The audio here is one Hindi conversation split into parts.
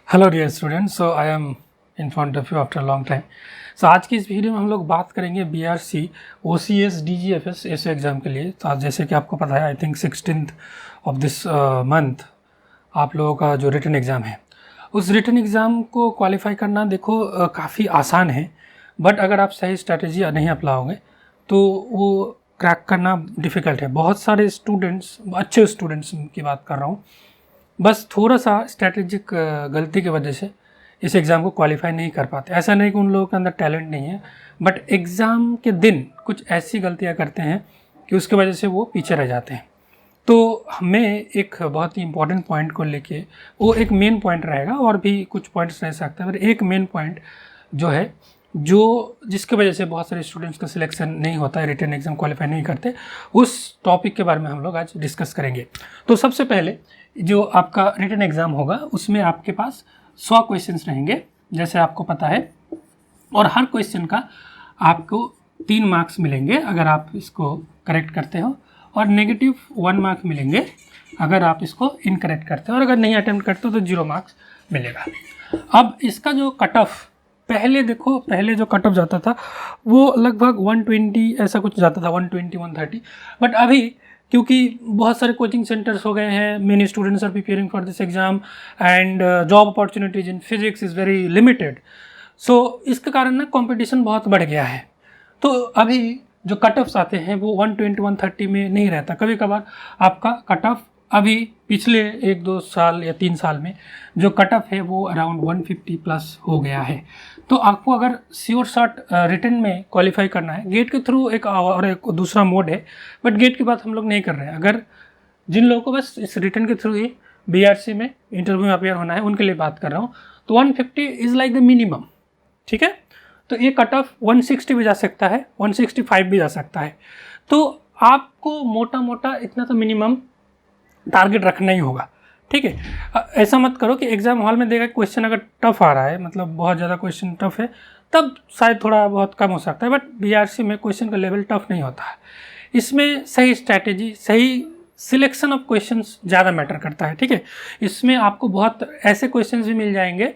Hello dear students, so I am in front of you after long time. So आज की इस वीडियो में हम लोग बात करेंगे बीआरसी ओसीएस डीजीएफएस ऐसे एग्ज़ाम के लिए। तो आज जैसे कि आपको पता है, I think 16th of this month आप लोगों का जो रिटन एग्ज़ाम है, उस रिटन एग्ज़ाम को क्वालिफाई करना देखो काफ़ी आसान है। बट अगर आप सही स्ट्रैटेजी नहीं अपनाओगे तो वो क्रैक करना डिफ़िकल्ट है। बहुत सारे स्टूडेंट्स, अच्छे स्टूडेंट्स की बात कर रहा हूँ, बस थोड़ा सा स्ट्रैटेजिक गलती की वजह से इस एग्ज़ाम को क्वालिफाई नहीं कर पाते। ऐसा नहीं कि उन लोगों के अंदर टैलेंट नहीं है, बट एग्ज़ाम के दिन कुछ ऐसी गलतियां करते हैं कि उसके वजह से वो पीछे रह जाते हैं। तो हमें एक बहुत ही इंपॉर्टेंट पॉइंट को लेके, वो एक मेन पॉइंट रहेगा और भी कुछ पॉइंट्स रह सकते हैं, पर एक मेन पॉइंट जो है, जो जिसके वजह से बहुत सारे स्टूडेंट्स का सिलेक्शन नहीं होता है, रिटन एग्ज़ाम क्वालिफाई नहीं करते, उस टॉपिक के बारे में हम लोग आज डिस्कस करेंगे। तो सबसे पहले जो आपका रिटन एग्ज़ाम होगा उसमें आपके पास 100 क्वेश्चंस रहेंगे, जैसे आपको पता है, और हर क्वेश्चन का आपको 3 मार्क्स मिलेंगे अगर आप इसको करेक्ट करते हो, और नेगेटिव 1 मार्क मिलेंगे अगर आप इसको इनकरेक्ट करते हो, और अगर नहीं अटेम्प्ट करते हो तो 0 मार्क्स मिलेगा। अब इसका जो कट ऑफ, पहले देखो, पहले जो कट ऑफ जाता था वो लगभग 120 ऐसा कुछ जाता था, 120 130, बट अभी क्योंकि बहुत सारे कोचिंग सेंटर्स हो गए हैं, many students are preparing for this exam and job opportunities in physics is very limited. So इसके कारण ना कंपटीशन बहुत बढ़ गया है। तो अभी जो कट ऑफ्स आते हैं वो 120 130 में नहीं रहता। कभी कभार आपका कट ऑफ अभी पिछले 1-2 साल या 3 साल में जो कट ऑफ है वो अराउंड 150 प्लस हो गया है। तो आपको अगर श्योर शॉट रिटन में क्वालिफाई करना है, गेट के थ्रू एक और एक दूसरा मोड है, बट गेट की बात हम लोग नहीं कर रहे हैं। अगर जिन लोगों को बस इस रिटन के थ्रू ही बीआरसी में इंटरव्यू में अपेयर होना है, उनके लिए बात कर रहा हूँ, तो 150 इज़ लाइक द मिनिमम। ठीक है, तो ये कट ऑफ 160 भी जा सकता है, 165 भी जा सकता है। तो आपको मोटा मोटा इतना तो मिनिमम टारगेट रखना ही होगा। ठीक है, ऐसा मत करो कि एग्जाम हॉल में देखा क्वेश्चन अगर टफ आ रहा है, मतलब बहुत ज़्यादा क्वेश्चन टफ है, तब शायद थोड़ा बहुत कम हो सकता है, बट बीआरसी में क्वेश्चन का लेवल टफ नहीं होता है। इसमें सही स्ट्रैटेजी, सही सिलेक्शन ऑफ क्वेश्चंस ज़्यादा मैटर करता है। ठीक है, इसमें आपको बहुत ऐसे क्वेश्चंस भी मिल जाएंगे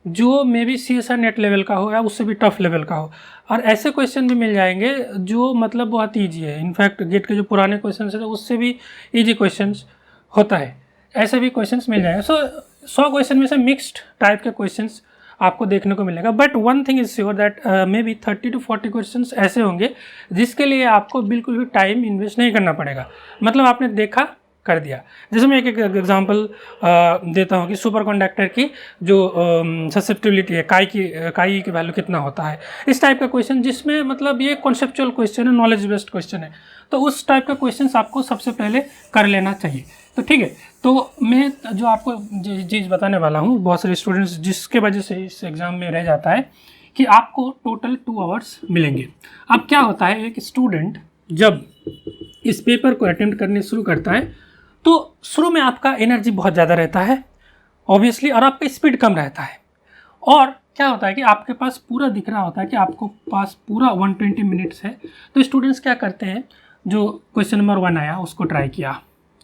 जो may be CSR net level का हो या उससे भी टफ लेवल का हो, और ऐसे क्वेश्चन भी मिल जाएंगे जो मतलब बहुत ईजी है। इनफैक्ट गेट के जो पुराने क्वेश्चन है उससे भी ईजी क्वेश्चंस होता है, ऐसे भी क्वेश्चंस मिल जाएंगे। सो 100 क्वेश्चन में से मिक्स्ड टाइप के क्वेश्चंस आपको देखने को मिलेगा, but one thing is sure that may be 30 to 40 questions ऐसे होंगे जिसके लिए आपको बिल्कुल भी टाइम इन्वेस्ट नहीं करना पड़ेगा। मतलब आपने देखा, कर दिया। जैसे मैं एक एग्जांपल देता हूँ कि सुपर कंडक्टर की जो ससेप्टिबिलिटी है, काई की वैल्यू कितना होता है, इस टाइप का क्वेश्चन, जिसमें मतलब ये कॉन्सेप्चुअल क्वेश्चन है, नॉलेज बेस्ड क्वेश्चन है, तो उस टाइप का क्वेश्चन आपको सबसे पहले कर लेना चाहिए। तो ठीक है, तो मैं जो आपको चीज़ बताने वाला हूँ, बहुत सारे स्टूडेंट्स जिसके वजह से इस एग्ज़ाम में रह जाता है, कि आपको टोटल 2 आवर्स मिलेंगे। अब क्या होता है, एक स्टूडेंट जब इस पेपर को अटेम्प्ट करने शुरू करता है तो शुरू में आपका एनर्जी बहुत ज़्यादा रहता है ऑब्वियसली, और आपका स्पीड कम रहता है। और क्या होता है कि आपके पास पूरा दिख रहा होता है कि आपको पास पूरा 120 मिनट्स है। तो स्टूडेंट्स क्या करते हैं, जो क्वेश्चन नंबर 1 आया उसको ट्राई किया,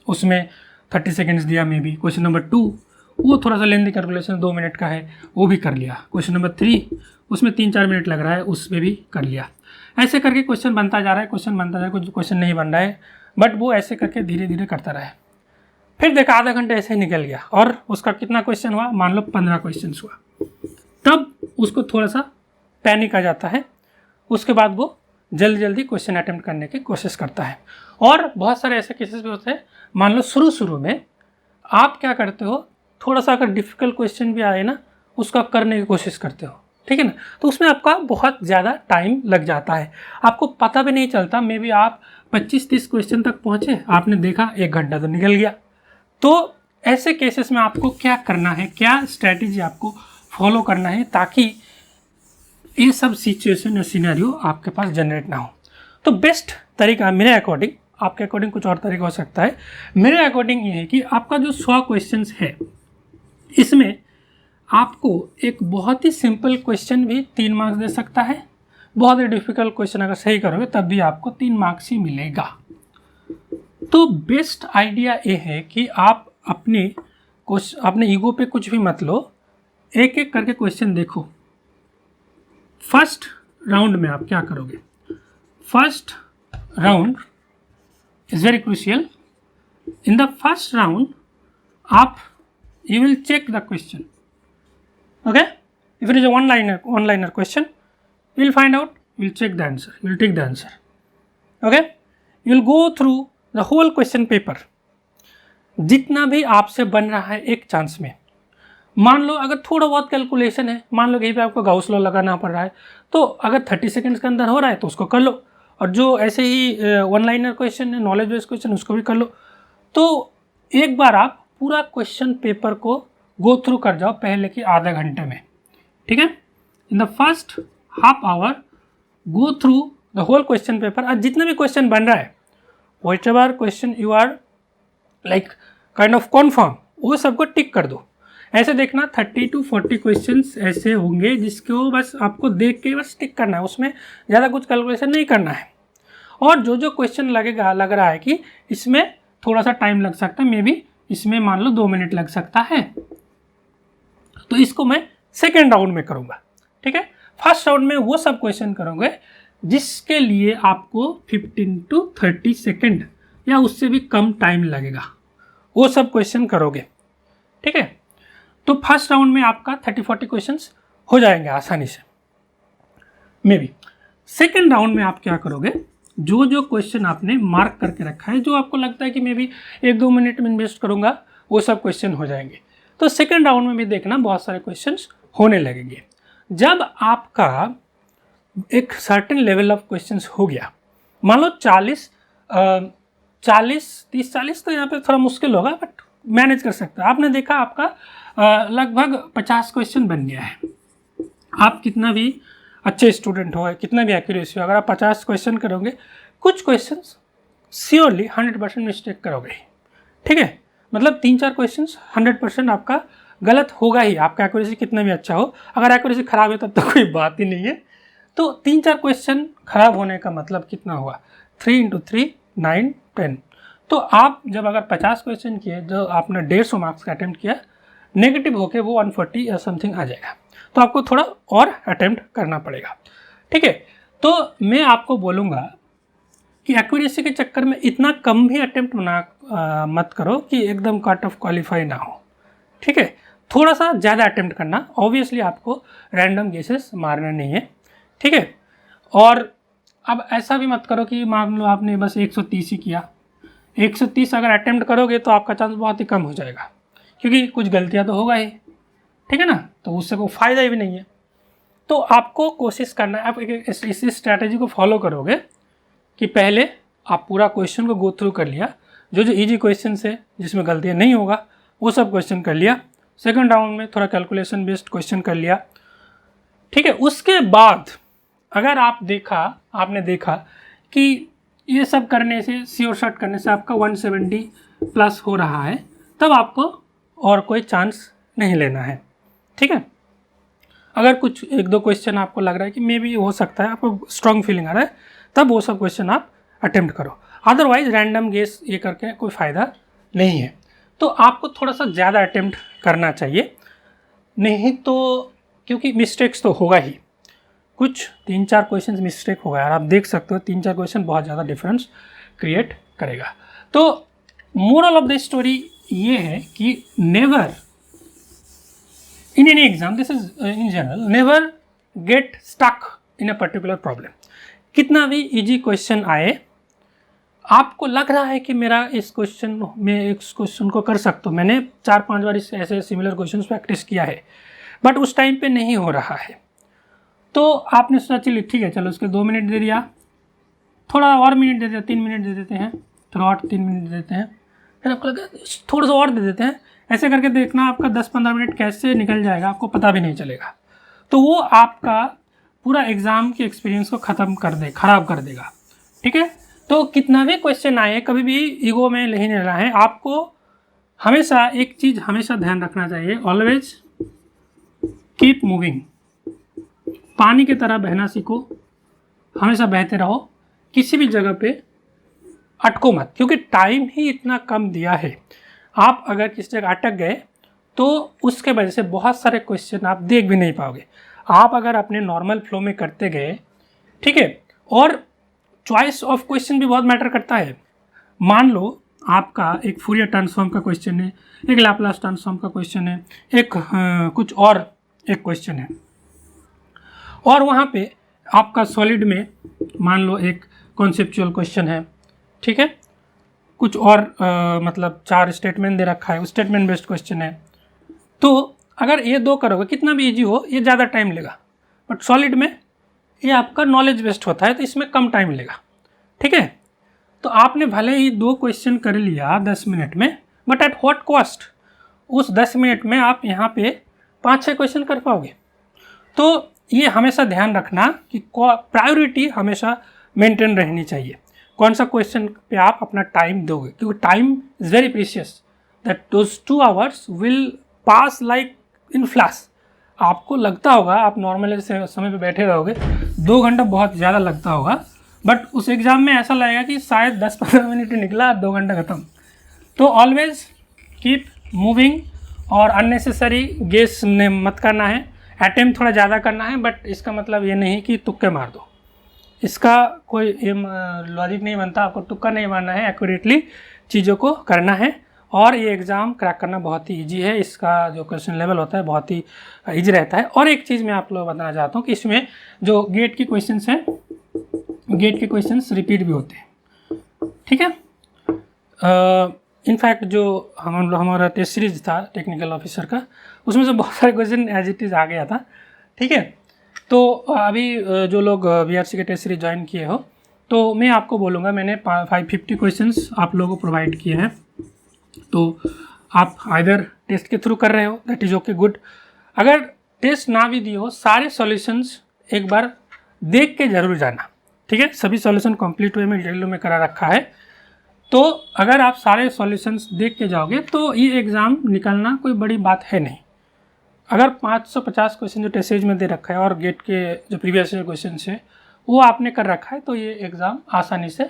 उसमें 30 सेकेंड्स दिया, मे बी क्वेश्चन नंबर 2 वो थोड़ा सा लेंथी कैलकुलेशन 2 मिनट का है, वो भी कर लिया। क्वेश्चन नंबर 3 उसमें 3-4 मिनट लग रहा है, उसमें भी कर लिया। ऐसे करके क्वेश्चन बनता जा रहा है, क्वेश्चन बनता जा रहा है, कुछ क्वेश्चन नहीं बन रहा है, बट वो ऐसे करके धीरे धीरे करता रहा है। फिर देखा आधा घंटा ऐसे ही निकल गया और उसका कितना क्वेश्चन हुआ, मान लो 15 क्वेश्चन हुआ। तब उसको थोड़ा सा पैनिक आ जाता है। उसके बाद वो जल्दी जल्दी क्वेश्चन अटेम्प्ट करने की कोशिश करता है। और बहुत सारे ऐसे केसेस भी होते हैं, मान लो शुरू में आप क्या करते हो, थोड़ा सा अगर डिफ़िकल्ट क्वेश्चन भी आए ना, उसका करने की कोशिश करते हो, ठीक है ना, तो उसमें आपका बहुत ज़्यादा टाइम लग जाता है, आपको पता भी नहीं चलता। मे बी आप 25-30 क्वेश्चन तक पहुँचे, आपने देखा 1 घंटा तो निकल गया। तो ऐसे केसेस में आपको क्या करना है, क्या स्ट्रैटेजी आपको फॉलो करना है ताकि ये सब सिचुएशन या सिनेरियो आपके पास जनरेट ना हो। तो बेस्ट तरीका मेरे अकॉर्डिंग, आपके अकॉर्डिंग कुछ और तरीका हो सकता है, मेरे अकॉर्डिंग ये है कि आपका जो 100 क्वेश्चंस है, इसमें आपको एक बहुत ही सिंपल क्वेश्चन भी 3 मार्क्स दे सकता है, बहुत ही डिफिकल्ट क्वेश्चन अगर सही करोगे तब भी आपको 3 मार्क्स ही मिलेगा। तो बेस्ट आइडिया ये है कि आप अपने ईगो पे कुछ भी मत लो, एक एक करके क्वेश्चन देखो। फर्स्ट राउंड में आप क्या करोगे? First round is very crucial. In the first round आप you will check the question, okay? If it is a one liner question, you will find out, you will check the answer, you will take the answer, okay? You will go through the whole question paper, जितना भी आपसे बन रहा है एक चांस में। मान लो अगर थोड़ा बहुत कैलकुलेशन है, मान लो कहीं पे आपको गाउस लॉ लगाना पड़ रहा है, तो अगर 30 सेकंड्स के अंदर हो रहा है तो उसको कर लो, और जो ऐसे ही वन लाइनर क्वेश्चन है, नॉलेज बेस्ड क्वेश्चन, उसको भी कर लो। तो एक बार आप पूरा क्वेश्चन पेपर को गो थ्रू कर जाओ पहले के आधे घंटे में, ठीक है? In the first half hour go through the whole question paper, और जितना भी क्वेश्चन बन रहा है, whatever question you are like kind of confirm, वो सबको टिक कर दो। ऐसे देखना 30 to 40 क्वेश्चंस ऐसे होंगे जिसको बस आपको देख के बस टिक करना है, उसमें ज़्यादा कुछ कैलकुलेशन नहीं करना है। और जो जो क्वेश्चन लग रहा है कि इसमें थोड़ा सा टाइम लग सकता है, मे बी इसमें मान लो 2 मिनट लग सकता है, तो इसको मैं सेकेंड राउंड में करूँगा, ठीक है? फर्स्ट राउंड में वो सब क्वेश्चन करोगे जिसके लिए आपको 15 to 30 सेकेंड या उससे भी कम टाइम लगेगा, वो सब क्वेश्चन करोगे, ठीक है? तो फर्स्ट राउंड में आपका 30-40 क्वेश्चंस हो जाएंगे आसानी से, मे बी। सेकेंड राउंड में आप क्या करोगे? जो जो क्वेश्चन आपने मार्क करके रखा है, जो आपको लगता है कि मे बी 1-2 मिनट में इन्वेस्ट करूंगा, वो सब क्वेश्चन हो जाएंगे। तो सेकेंड राउंड में भी देखना बहुत सारे क्वेश्चंस होने लगेंगे। जब आपका एक सर्टेन लेवल ऑफ क्वेश्चंस हो गया, मान लो 30-40 तो यहाँ पे थोड़ा मुश्किल होगा, बट मैनेज कर सकते हो। आपने देखा आपका लगभग 50 क्वेश्चन बन गया है। आप कितना भी अच्छे स्टूडेंट हो, कितना भी एक्यूरेसी हो, अगर आप 50 क्वेश्चन करोगे, कुछ क्वेश्चंस श्योरली 100% मिस्टेक करोगे, ठीक है? मतलब 3-4 क्वेश्चंस 100% आपका गलत होगा ही, आपका एक्यूरेसी कितना भी अच्छा हो। अगर एक्यूरेसी खराब है तब तो कोई बात ही नहीं है। तो 3-4 क्वेश्चन खराब होने का मतलब कितना हुआ? 3 × 3 9 10। तो आप जब अगर 50 क्वेश्चन किए, जो आपने 150 मार्क्स का अटैम्प्ट किया, नेगेटिव होके वो 140 या समथिंग आ जाएगा, तो आपको थोड़ा और अटैम्प्ट करना पड़ेगा, ठीक है? तो मैं आपको बोलूँगा कि एक्यूरेसी के चक्कर में इतना कम भी अटैम्प्ट मत करो कि एकदम कट ऑफ क्वालिफाई ना हो, ठीक है? थोड़ा सा ज़्यादा अटैम्प्ट करना। ऑब्वियसली आपको रैंडम गेसेस मारना नहीं है, ठीक है? और अब ऐसा भी मत करो कि मान लो आपने बस 130 ही किया। 130 अगर अटैम्प्ट करोगे तो आपका चांस बहुत ही कम हो जाएगा, क्योंकि कुछ गलतियाँ तो होगा ही, ठीक है ना? तो उससे कोई फ़ायदा ही भी नहीं है। तो आपको कोशिश करना है, आप इस स्ट्रैटेजी को फॉलो करोगे कि पहले आप पूरा क्वेश्चन को गो थ्रू कर लिया, जो जो इजी क्वेश्चन है जिसमें गलतियाँ नहीं होगा वो सब क्वेश्चन कर लिया। सेकंड राउंड में थोड़ा कैलकुलेशन बेस्ड क्वेश्चन कर लिया, ठीक है? उसके बाद अगर आपने देखा कि ये सब करने से, श्योर शॉट करने से आपका 170 प्लस हो रहा है, तब आपको और कोई चांस नहीं लेना है, ठीक है? अगर कुछ 1-2 क्वेश्चन आपको लग रहा है कि मे बी हो सकता है, आपको स्ट्रॉन्ग फीलिंग आ रहा है, तब वो सब क्वेश्चन आप अटेम्प्ट करो। अदरवाइज रैंडम गेस ये करके कोई फ़ायदा नहीं है। तो आपको थोड़ा सा ज़्यादा अटेम्प्ट करना चाहिए, नहीं तो क्योंकि मिस्टेक्स तो होगा ही, कुछ 3-4 क्वेश्चन मिस्टेक होगा यार। आप देख सकते हो 3-4 क्वेश्चन बहुत ज़्यादा डिफरेंस क्रिएट करेगा। तो मोरल ऑफ द स्टोरी ये है कि never in any exam, this is in general, never get stuck in a particular problem. कितना भी इजी क्वेश्चन आए, आपको लग रहा है कि मेरा इस क्वेश्चन को कर सकता हूँ, मैंने 4-5 बार इस ऐसे सिमिलर क्वेश्चन प्रैक्टिस किया है, बट उस टाइम पे नहीं हो रहा है, तो आपने सोचा चलिए ठीक है, चलो उसके 2 मिनट दे दिया, थोड़ा और मिनट दे दिया, 3 मिनट दे देते हैं, थोड़ा और 3 मिनट दे देते हैं, फिर आपको लगा थोड़ा सा और दे देते हैं। ऐसे करके देखना आपका 10-15 मिनट कैसे निकल जाएगा, आपको पता भी नहीं चलेगा। तो वो आपका पूरा एग्ज़ाम के एक्सपीरियंस को ख़राब कर देगा, ठीक है? तो कितना भी क्वेश्चन आए, कभी भी ईगो में नहीं रहना है। आपको हमेशा एक चीज़ हमेशा ध्यान रखना चाहिए, ऑलवेज कीप मूविंग। पानी की तरह बहना सीखो, हमेशा बहते रहो, किसी भी जगह पे अटको मत, क्योंकि टाइम ही इतना कम दिया है। आप अगर किसी जगह अटक गए तो उसके वजह से बहुत सारे क्वेश्चन आप देख भी नहीं पाओगे। आप अगर अपने नॉर्मल फ्लो में करते गए, ठीक है, और चॉइस ऑफ क्वेश्चन भी बहुत मैटर करता है। मान लो आपका एक फूरियर ट्रांसफॉर्म का क्वेश्चन है, एक लैपलास ट्रांसफॉर्म का क्वेश्चन है, एक कुछ और एक क्वेश्चन है, और वहाँ पे आपका सॉलिड में मान लो एक कॉन्सेप्चुअल क्वेश्चन है, ठीक है, कुछ और मतलब 4 स्टेटमेंट दे रखा है, स्टेटमेंट बेस्ड क्वेश्चन है। तो अगर ये 2 करोगे, कितना भी इजी हो, ये ज़्यादा टाइम लेगा। बट सॉलिड में ये आपका नॉलेज बेस्ड होता है, तो इसमें कम टाइम लेगा, ठीक है। तो आपने भले ही 2 क्वेश्चन कर लिया 10 मिनट में, बट एट व्हाट कॉस्ट? उस 10 मिनट में आप यहाँ पे 5-6 क्वेश्चन कर पाओगे। तो ये हमेशा ध्यान रखना कि प्रायोरिटी हमेशा मेंटेन रहनी चाहिए, कौन सा क्वेश्चन पे आप अपना टाइम दोगे, क्योंकि time is very precious, that those 2 hours will pass like in flash. आपको लगता होगा आप नॉर्मल समय पे बैठे रहोगे, 2 घंटा बहुत ज़्यादा लगता होगा, बट उस एग्ज़ाम में ऐसा लगेगा कि शायद 10-15 मिनट निकला, 2 घंटा खत्म। तो ऑलवेज कीप मूविंग, और अननेसेसरी गेस मत करना है, अटेम्प्ट थोड़ा ज़्यादा करना है, बट इसका मतलब ये नहीं कि तुक्के मार दो, इसका कोई लॉजिक नहीं बनता। आपको तुक्का नहीं मारना है, एक्यूरेटली चीज़ों को करना है, और ये एग्ज़ाम क्रैक करना बहुत ही इजी है। इसका जो क्वेश्चन लेवल होता है बहुत ही इजी रहता है। और एक चीज़ मैं आप लोगों को बताना चाहता हूँ कि इसमें जो गेट के क्वेश्चंस हैं, गेट के क्वेश्चंस रिपीट भी होते हैं, ठीक है। इनफैक्ट जो हमारा टेस्ट सीरीज था टेक्निकल ऑफिसर का, उसमें से बहुत सारे क्वेश्चन एज इट इज़ आ गया था, ठीक है। तो अभी जो लोग बीआरसी के टेस्ट सीरीज ज्वाइन किए हो, तो मैं आपको बोलूँगा, मैंने 550 क्वेश्चंस आप लोगों को प्रोवाइड किए हैं। तो आप आइदर टेस्ट के थ्रू कर रहे हो, दैट इज़ ओके, गुड। अगर टेस्ट ना भी दिए हो, सारे सॉल्यूशंस एक बार देख के ज़रूर जाना, ठीक है। सभी सॉल्यूशन कंप्लीट वे में डिटेल में करा रखा है। तो अगर आप सारे सॉल्यूशंस देख के जाओगे तो ये एग्ज़ाम निकलना कोई बड़ी बात है नहीं। अगर 550 क्वेश्चन जो टेस्ट सीरीज में दे रखा है और गेट के जो प्रीवियस ईयर क्वेश्चन है वो आपने कर रखा है, तो ये एग्ज़ाम आसानी से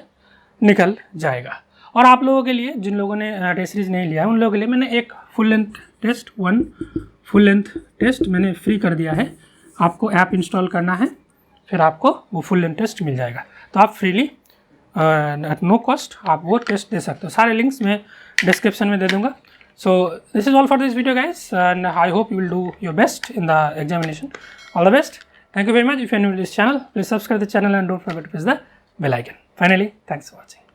निकल जाएगा। और आप लोगों के लिए, जिन लोगों ने टेस्ट सीरीज नहीं लिया है, उन लोगों के लिए मैंने एक full length test, 1 full length test मैंने फ्री कर दिया है। आपको ऐप इंस्टॉल करना है, फिर आपको वो फुल लेंथ टेस्ट मिल जाएगा। तो आप फ्रीली एट नो कॉस्ट आप वो टेस्ट दे सकते हो। सारे लिंक्स मैं डिस्क्रिप्शन में दे दूँगा। So this is all for this video, guys, and I hope you will do your best in the examination. All the best. Thank you very much. If you are new to this channel, please subscribe the channel and don't forget to press the bell icon. Finally, thanks for watching.